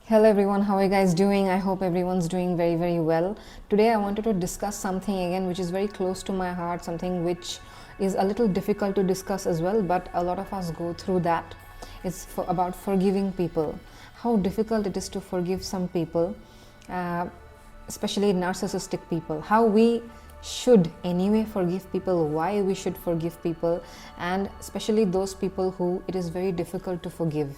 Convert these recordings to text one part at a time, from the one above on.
Hello everyone, how are you guys doing? I hope everyone's doing very well. Today I wanted to discuss something again which is very close to my heart, something which is a little difficult to discuss as well, but a lot of us go through that. It's about forgiving people. How difficult it is to forgive some people, especially narcissistic people. How we should anyway forgive people, why we should forgive people, and especially those people who it is very difficult to forgive.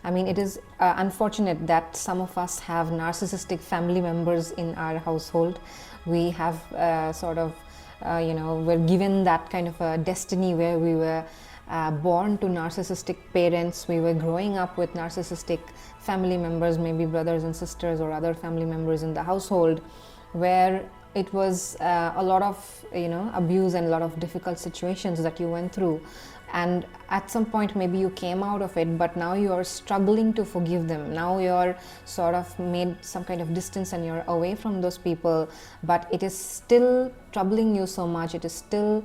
I mean, it is unfortunate that some of us have narcissistic family members in our household. We have we're given that kind of a destiny where we were born to narcissistic parents. We were growing up with narcissistic family members, maybe brothers and sisters or other family members in the household, where it was a lot of abuse and a lot of difficult situations that you went through, and at some point maybe you came out of it, but now you are struggling to forgive them. Now you're sort of made some kind of distance and you're away from those people, but it is still troubling you so much. It is still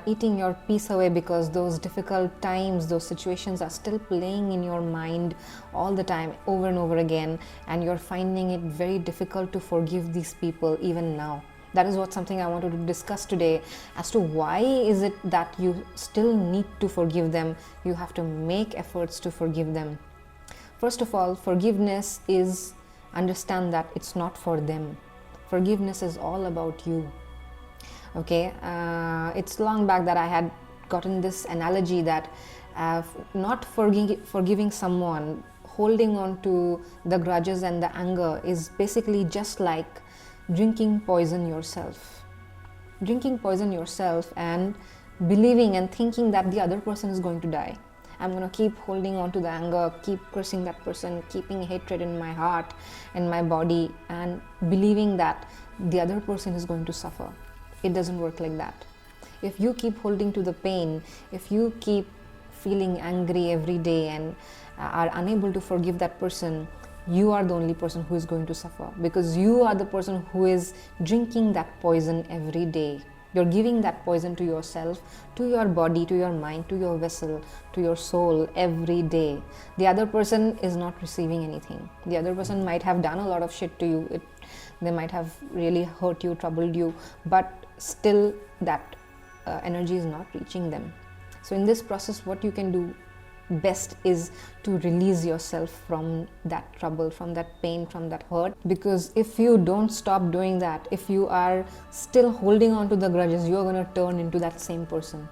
eating your peace away, because those difficult times, those situations are still playing in your mind all the time, over and over again, and you're finding it very difficult to forgive these people even now. That is what something I wanted to discuss today, as to why is it that you still need to forgive them. You have to make efforts to forgive them. First of all, forgiveness is, understand that it's not for them. Forgiveness is all about you. Okay, it's long back that I had gotten this analogy that not forgiving someone, holding on to the grudges and the anger, is basically just like drinking poison yourself. Drinking poison yourself and believing and thinking that the other person is going to die. I'm going to keep holding on to the anger, keep cursing that person, keeping hatred in my heart and my body, and believing that the other person is going to suffer. It doesn't work like that. If you keep holding to the pain, if you keep feeling angry every day and are unable to forgive that person, you are the only person who is going to suffer, because you are the person who is drinking that poison every day. You're giving that poison to yourself, to your body, to your mind, to your vessel, to your soul every day. The other person is not receiving anything. The other person might have done a lot of shit to you. They might have really hurt you, troubled you, but still that energy is not reaching them. So in this process, what you can do best is to release yourself from that trouble, from that pain, from that hurt. Because if you don't stop doing that, if you are still holding on to the grudges, you're going to turn into that same person.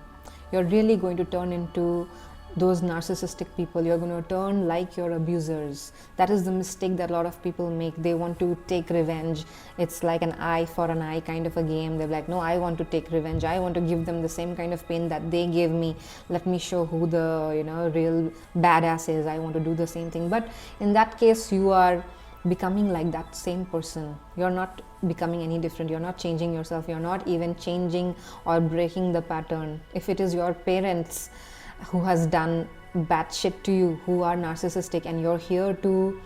You're really going to turn into those narcissistic people. You're going to turn like your abusers. That is the mistake that a lot of people make. They want to take revenge. It's like an eye for an eye kind of a game. They're like, no, I want to take revenge. I want to give them the same kind of pain that they gave me. Let me show who the real badass is. I want to do the same thing. But in that case, you are becoming like that same person. You're not becoming any different. You're not changing yourself. You're not even changing or breaking the pattern. If it is your parents who has done bad shit to you, who are narcissistic, and you're here to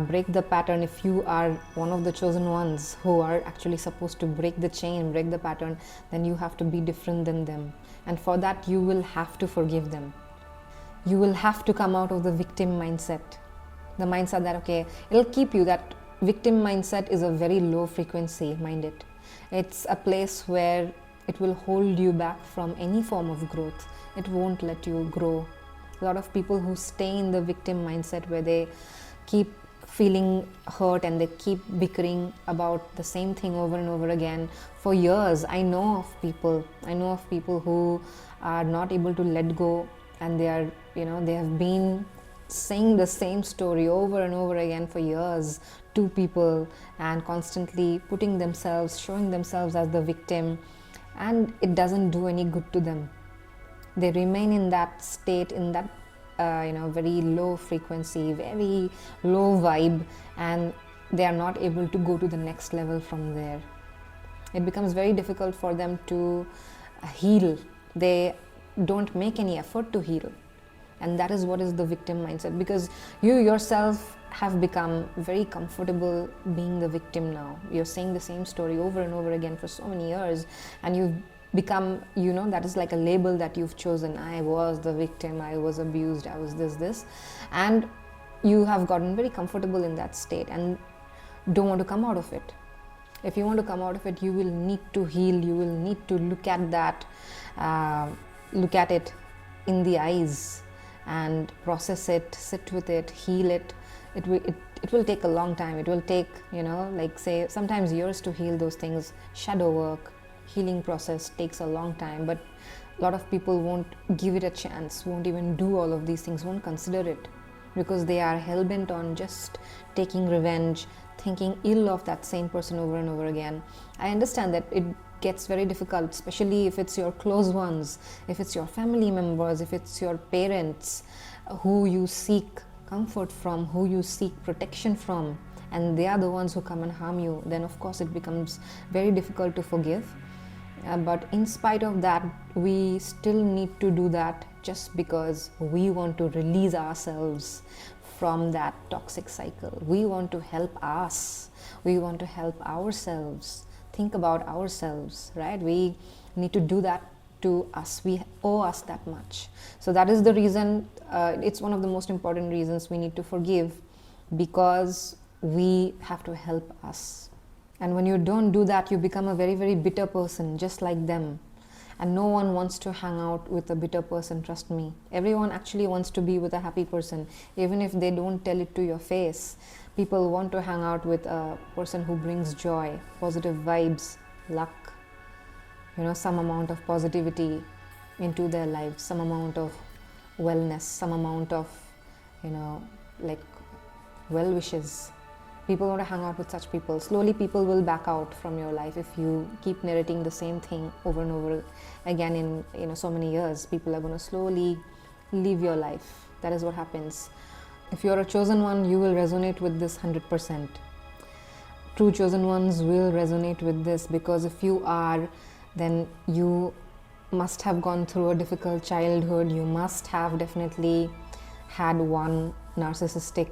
break the pattern, if you are one of the chosen ones who are actually supposed to break the chain, break the pattern, then you have to be different than them. And for that, you will have to forgive them. You will have to come out of the victim mindset. The mindset that, okay, it'll keep you, that victim mindset is a very low frequency, mind it. It's a place where it will hold you back from any form of growth. It won't let you grow. A lot of people who stay in the victim mindset, where they keep feeling hurt and they keep bickering about the same thing over and over again for years. I know of people who are not able to let go, and they are, they have been saying the same story over and over again for years to people, and constantly putting themselves, showing themselves as the victim, and it doesn't do any good to them. They remain in that state, in that very low frequency, very low vibe, and they are not able to go to the next level from there. It becomes very difficult for them to heal. They don't make any effort to heal, and that is what is the victim mindset, because you yourself have become very comfortable being the victim now. You're saying the same story over and over again for so many years, and you've become, that is like a label that you've chosen. I was the victim, I was abused, I was this, and you have gotten very comfortable in that state and don't want to come out of it. If you want to come out of it, you will need to heal. You will need to look at that, look at it in the eyes and process it, sit with it, heal it. It will take a long time. It will take, like say sometimes years to heal those things. Shadow work, healing process takes a long time, but a lot of people won't give it a chance, won't even do all of these things, won't consider it, because they are hell-bent on just taking revenge, thinking ill of that same person over and over again. I understand that it gets very difficult, especially if it's your close ones, if it's your family members, if it's your parents who you seek comfort from, who you seek protection from, and they are the ones who come and harm you. Then of course it becomes very difficult to forgive. But in spite of that, we still need to do that just because we want to release ourselves from that toxic cycle. We want to help us. We want to help ourselves. Think about ourselves, right? We need to do that to us. We owe us that much. So that is the reason, it's one of the most important reasons we need to forgive, because we have to help us. And when you don't do that, you become a very, very bitter person, just like them. And no one wants to hang out with a bitter person, trust me. Everyone actually wants to be with a happy person, even if they don't tell it to your face. People want to hang out with a person who brings joy, positive vibes, luck, some amount of positivity into their lives, some amount of wellness, some amount of, like well wishes. People want to hang out with such people. Slowly people will back out from your life if you keep narrating the same thing over and over again in so many years. People are going to slowly leave your life. That is what happens. If you're a chosen one, you will resonate with this 100%. True chosen ones will resonate with this, because if you are, then you must have gone through a difficult childhood. You must have definitely had one narcissistic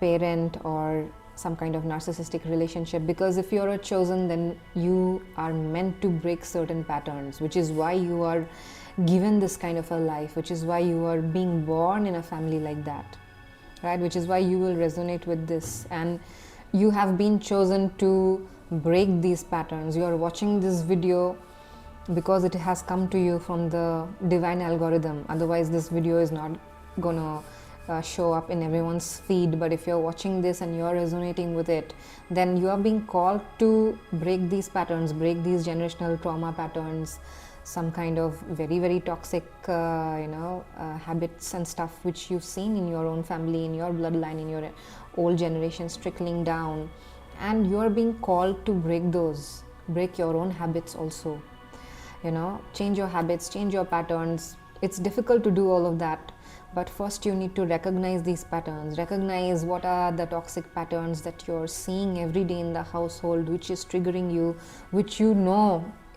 parent or some kind of narcissistic relationship, because if you're a chosen, then you are meant to break certain patterns, which is why you are given this kind of a life, which is why you are being born in a family like that, right? Which is why you will resonate with this, and you have been chosen to break these patterns. You are watching this video because it has come to you from the divine algorithm. Otherwise this video is not gonna show up in everyone's feed. But if you're watching this and you're resonating with it, then you are being called to break these patterns, break these generational trauma patterns, some kind of very, very toxic habits and stuff which you've seen in your own family, in your bloodline, in your old generations trickling down, and you are being called to break those, break your own habits also, change your habits, change your patterns. It's difficult to do all of that. But first you need to recognize these patterns, recognize what are the toxic patterns that you're seeing every day in the household, which is triggering you, which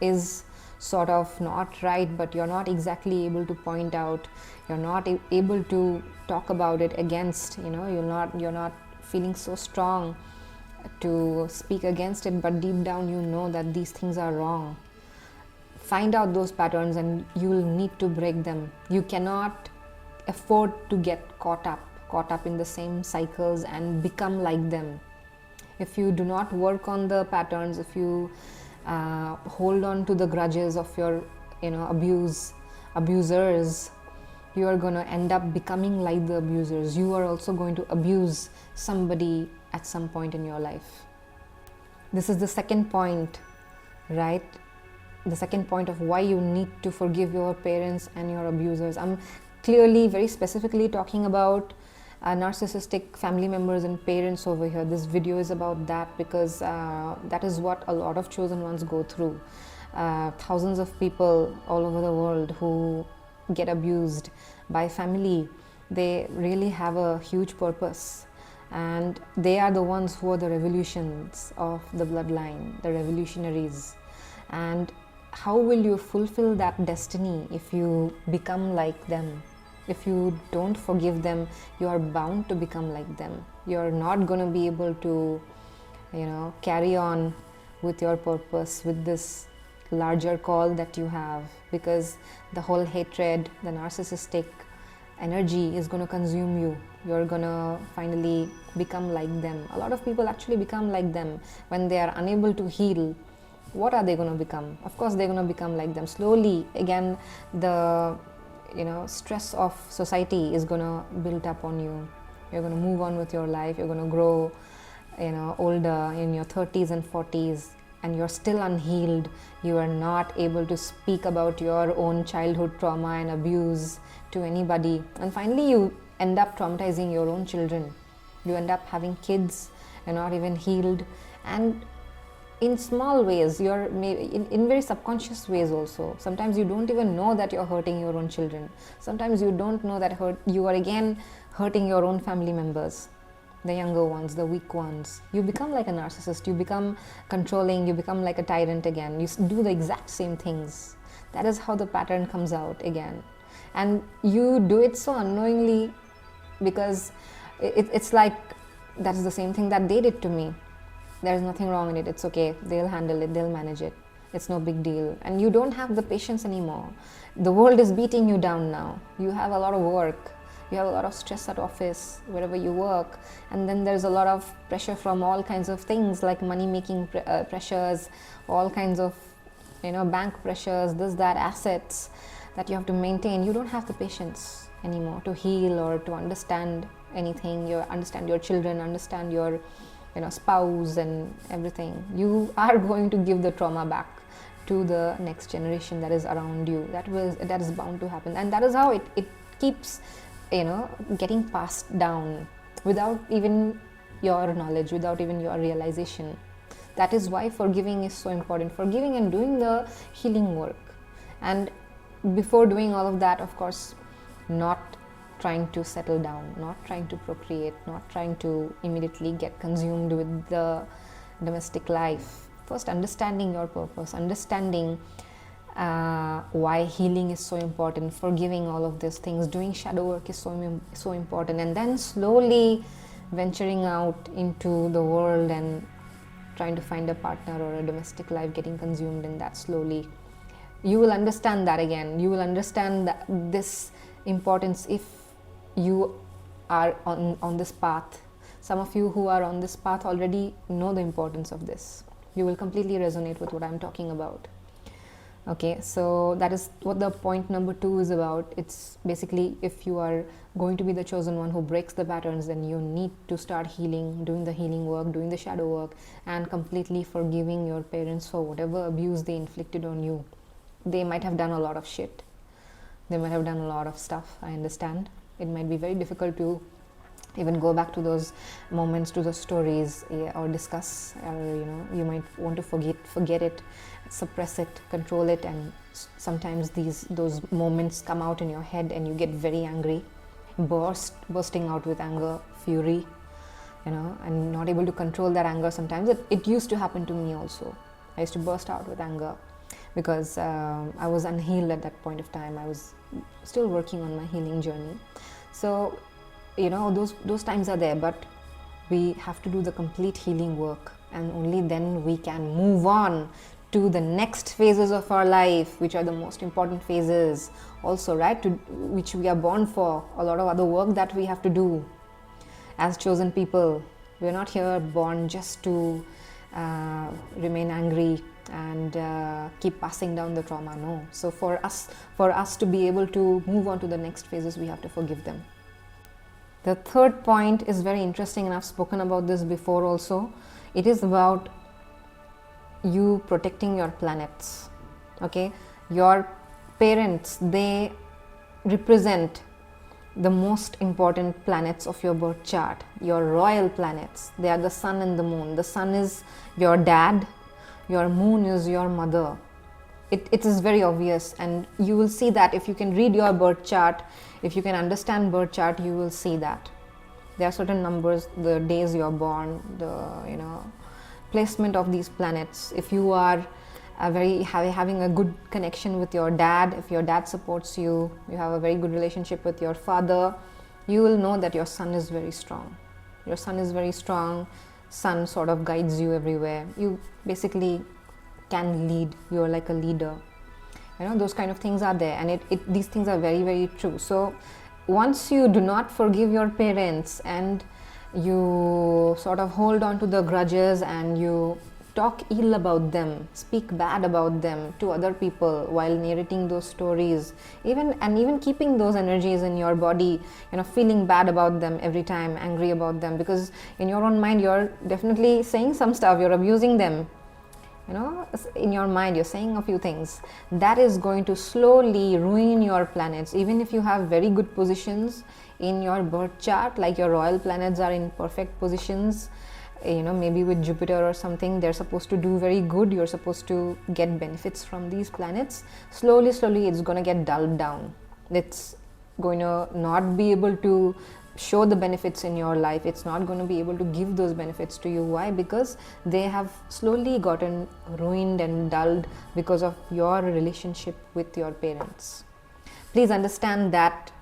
is sort of not right, but you're not exactly able to point out, you're not able to talk about it against, you're not feeling so strong to speak against it, but deep down you know that these things are wrong. Find out those patterns and you will need to break them. You cannot afford to get caught up in the same cycles and become like them. If you do not work on the patterns, if you hold on to the grudges of your abusers, you are going to end up becoming like the abusers. You are also going to abuse somebody at some point in your life. This is the second point, right? The second point of why you need to forgive your parents and your abusers. I'm clearly, very specifically talking about narcissistic family members and parents over here. This video is about that, because that is what a lot of chosen ones go through. Thousands of people all over the world who get abused by family, they really have a huge purpose, and they are the ones who are the revolutions of the bloodline, the revolutionaries. And how will you fulfill that destiny if you become like them? If you don't forgive them, you are bound to become like them. You're not going to be able to, carry on with your purpose, with this larger call that you have, because the whole hatred, the narcissistic energy is going to consume you. You're gonna finally become like them. A lot of people actually become like them when they are unable to heal. What are they going to become? Of course they're going to become like them. Slowly again, the stress of society is going to build up on you. You're going to move on with your life. You're going to grow older, in your 30s and 40s, and you're still unhealed. You are not able to speak about your own childhood trauma and abuse to anybody, and finally you end up traumatizing your own children. You end up having kids, you're not even healed, and in small ways, you're in very subconscious ways also. Sometimes you don't even know that you're hurting your own children. Sometimes you don't know that you are again hurting your own family members, the younger ones, the weak ones. You become like a narcissist, you become controlling, you become like a tyrant again. You do the exact same things. That is how the pattern comes out again. And you do it so unknowingly, because it's like that's the same thing that they did to me. There's nothing wrong in it. It's okay. They'll handle it. They'll manage it. It's no big deal. And you don't have the patience anymore. The world is beating you down now. You have a lot of work. You have a lot of stress at office, wherever you work. And then there's a lot of pressure from all kinds of things, like money-making pressures, all kinds of, bank pressures, this, that, assets that you have to maintain. You don't have the patience anymore to heal or to understand anything. You understand your children, understand your spouse and everything. You are going to give the trauma back to the next generation that is around you. That is bound to happen, and that is how it keeps getting passed down without even your knowledge, without even your realization. That is why forgiving is so important. Forgiving and doing the healing work. And before doing all of that, of course, not trying to settle down, not trying to procreate, not trying to immediately get consumed with the domestic life. First, understanding your purpose, understanding why healing is so important, forgiving all of these things, doing shadow work is so important, and then slowly venturing out into the world and trying to find a partner or a domestic life, getting consumed in that slowly. You will understand that again. You will understand this importance if you are on this path. Some of you who are on this path already know the importance of this. You will completely resonate with what I'm talking about. Okay, so that is what the point number 2 is about. It's basically, if you are going to be the chosen one who breaks the patterns, then you need to start healing, doing the healing work, doing the shadow work, and completely forgiving your parents for whatever abuse they inflicted on you. They might have done a lot of shit. They might have done a lot of stuff, I understand. It might be very difficult to even go back to those moments, to those stories, or discuss, or you might want to forget it, suppress it, control it, and sometimes those moments come out in your head and you get very angry, bursting out with anger, fury, and not able to control that anger. Sometimes it used to happen to me also. I used to burst out with anger because I was unhealed at that point of time. I was still working on my healing journey. So those times are there, but we have to do the complete healing work, and only then we can move on to the next phases of our life, which are the most important phases also, right? Which we are born for. A lot of other work that we have to do as chosen people. We're not here born just to remain angry and keep passing down the trauma. No. So for us to be able to move on to the next phases, we have to forgive them. The third point is very interesting, and I've spoken about this before also. It is about you protecting your planets. Okay, your parents, they represent the most important planets of your birth chart, your royal planets. They are the sun and the moon. The sun is your dad, your moon is your mother. It is very obvious, and you will see that if you can read your birth chart, if you can understand birth chart, you will see that there are certain numbers, the days you're born, the placement of these planets. If you are having a good connection with your dad, if your dad supports you, you have a very good relationship with your father, you will know that your sun is very strong. Your sun is very strong. Sun sort of guides you everywhere. You basically can lead. You're like a leader. Those kind of things are there, and these things are very, very true. So once you do not forgive your parents and you sort of hold on to the grudges and you talk ill about them, speak bad about them to other people while narrating those stories, even keeping those energies in your body, feeling bad about them every time, angry about them, because in your own mind you're definitely saying some stuff, you're abusing them, in your mind you're saying a few things. That is going to slowly ruin your planets. Even if you have very good positions in your birth chart, like your royal planets are in perfect positions, maybe with Jupiter or something, they're supposed to do very good, you're supposed to get benefits from these planets. Slowly it's going to get dulled down. It's going to not be able to show the benefits in your life. It's not going to be able to give those benefits to you. Why? Because they have slowly gotten ruined and dulled because of your relationship with your parents. Please understand that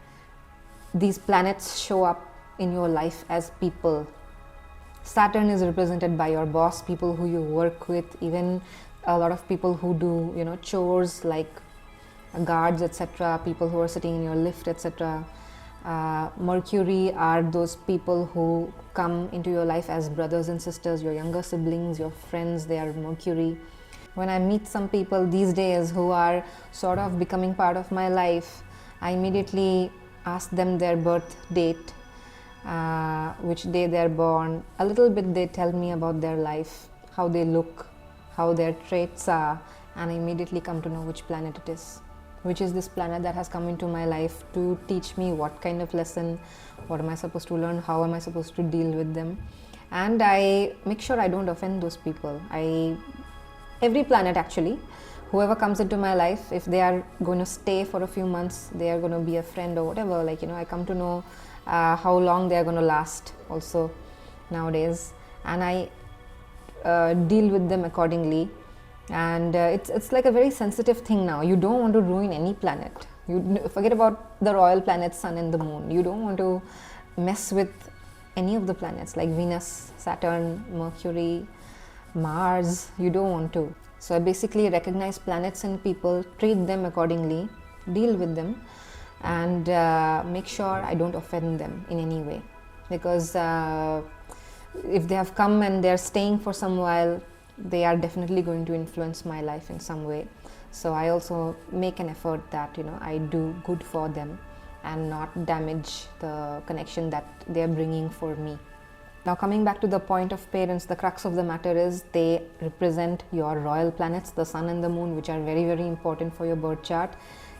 these planets show up in your life as people. Saturn is represented by your boss, people who you work with, even a lot of people who do chores like guards, etc., people who are sitting in your lift, etc. Mercury are those people who come into your life as brothers and sisters, your younger siblings, your friends. They are Mercury. When I meet some people these days who are sort of becoming part of my life, I immediately ask them their birth date, which day they're born. A little bit they tell me about their life, how they look, how their traits are, and I immediately come to know which planet it is. Which is this planet that has come into my life to teach me what kind of lesson, what am I supposed to learn, how am I supposed to deal with them. And I make sure I don't offend those people. Every planet actually, whoever comes into my life, if they are going to stay for a few months, they are going to be a friend or whatever, I come to know how long they are going to last also nowadays, and I deal with them accordingly. And it's like a very sensitive thing now. You don't want to ruin any planet. You forget about the royal planets, sun and the moon. You don't want to mess with any of the planets like Venus, Saturn, Mercury, Mars. You don't want to. So I basically recognize planets and people, treat them accordingly, deal with them, and make sure I don't offend them in any way. Because if they have come and they're staying for some while, they are definitely going to influence my life in some way. So I also make an effort that I do good for them and not damage the connection that they are bringing for me. Now coming back to the point of parents, the crux of the matter is they represent your royal planets, the sun and the moon, which are very, very important for your birth chart.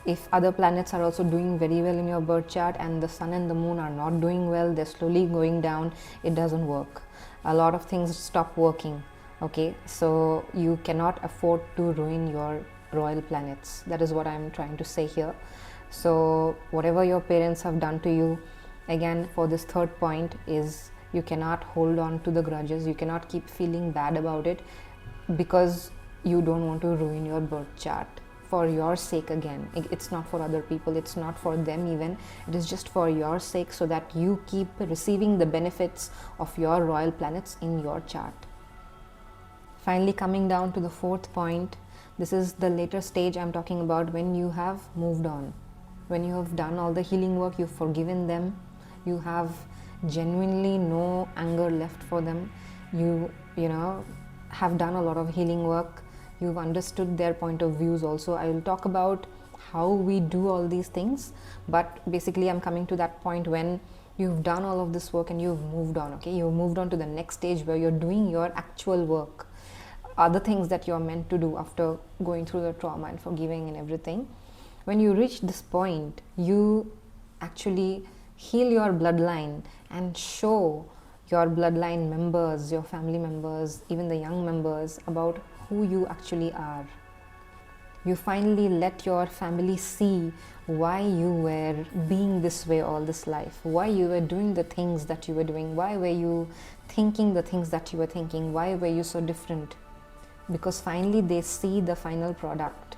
If other planets are also doing very well in your birth chart and the sun and the moon are not doing well, they're slowly going down, it doesn't work. A lot of things stop working. Okay, so you cannot afford to ruin your royal planets. That is what I'm trying to say here. So whatever your parents have done to you, again, for this third point is you cannot hold on to the grudges. You cannot keep feeling bad about it because you don't want to ruin your birth chart. For your sake, again, it's not for other people, it's not for them even, it is just for your sake, so that you keep receiving the benefits of your royal planets in your chart. Finally, coming down to the fourth point, this is the later stage I'm talking about, when you have moved on, when you have done all the healing work, you've forgiven them, you have genuinely no anger left for them, you have done a lot of healing work, you've understood their point of views also. I will talk about how we do all these things, but basically I'm coming to that point when you've done all of this work and you've moved on. Okay, you've moved on to the next stage where you're doing your actual work, other things that you're meant to do after going through the trauma and forgiving and everything. When you reach this point, you actually heal your bloodline and show your bloodline members, your family members, even the young members, about who you actually are. You finally let your family see why you were being this way all this life, why you were doing the things that you were doing, why were you thinking the things that you were thinking, why were you so different. Because finally they see the final product,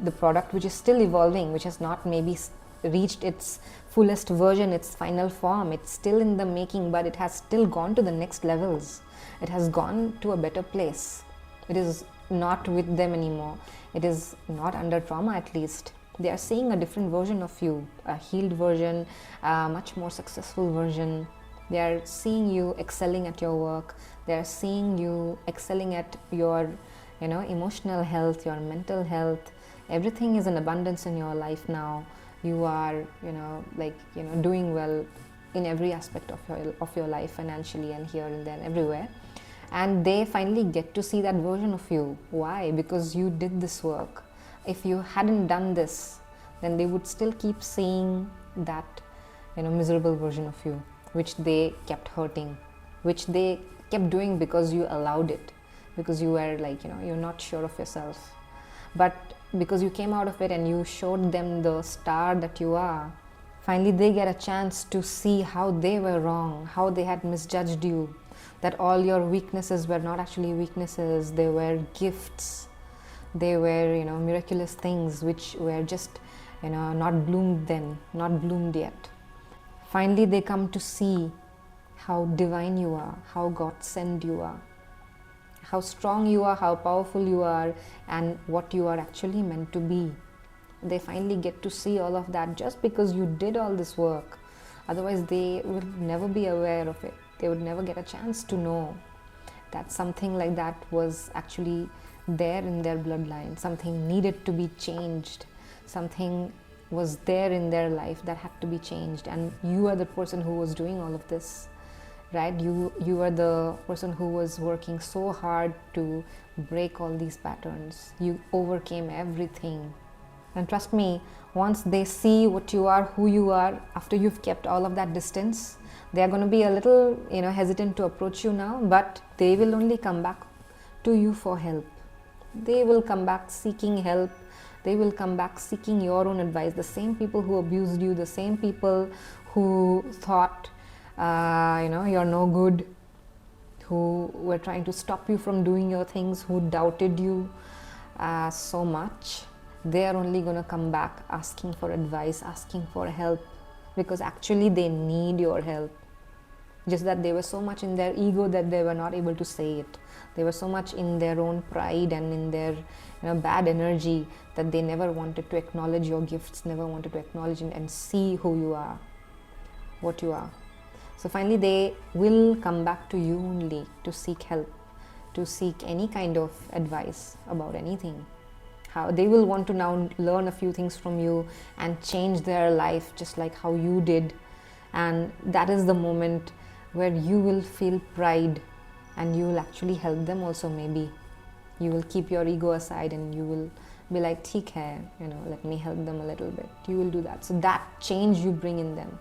the product which is still evolving, which has not maybe reached its fullest version, its final form. It's still in the making, but it has still gone to the next levels. It has gone to a better place. It is not with them anymore. It is not under trauma, at least. They are seeing a different version of you, a healed version, a much more successful version. They are seeing you excelling at your work. They are seeing you excelling at your, emotional health, your mental health. Everything is in abundance in your life now. You are, doing well in every aspect of your life, financially and here and there and everywhere. And they finally get to see that version of you. Why? Because you did this work. If you hadn't done this, then they would still keep seeing that, miserable version of you, which they kept hurting, which they kept doing because you allowed it, because you were you're not sure of yourself. But because you came out of it and you showed them the star that you are, finally they get a chance to see how they were wrong, how they had misjudged you, that all your weaknesses were not actually weaknesses, they were gifts. They were, miraculous things which were just, not bloomed then, not bloomed yet. Finally, they come to see how divine you are, how God sent you are, how strong you are, how powerful you are, and what you are actually meant to be. They finally get to see all of that just because you did all this work. Otherwise, they would never be aware of it. They would never get a chance to know that something like that was actually there in their bloodline. Something needed to be changed. Something was there in their life that had to be changed, and you are the person who was doing all of this, right? You are the person who was working so hard to break all these patterns. You overcame everything. And trust me, once they see what you are, who you are, after you've kept all of that distance, they are going to be a little, hesitant to approach you now, but they will only come back to you for help. They will come back seeking help. They will come back seeking your own advice. The same people who abused you, the same people who thought, you're no good, who were trying to stop you from doing your things, who doubted you so much, they are only going to come back asking for advice, asking for help, because actually they need your help. Just that they were so much in their ego that they were not able to say it. They were so much in their own pride and in their bad energy that they never wanted to acknowledge your gifts, never wanted to acknowledge and see who you are, what you are. So finally they will come back to you only to seek help, to seek any kind of advice about anything. How they will want to now learn a few things from you and change their life just like how you did. And that is the moment where you will feel pride, and you will actually help them also. Maybe you will keep your ego aside and you will be like, theek hai, let me help them a little bit. You will do that. So that change you bring in them.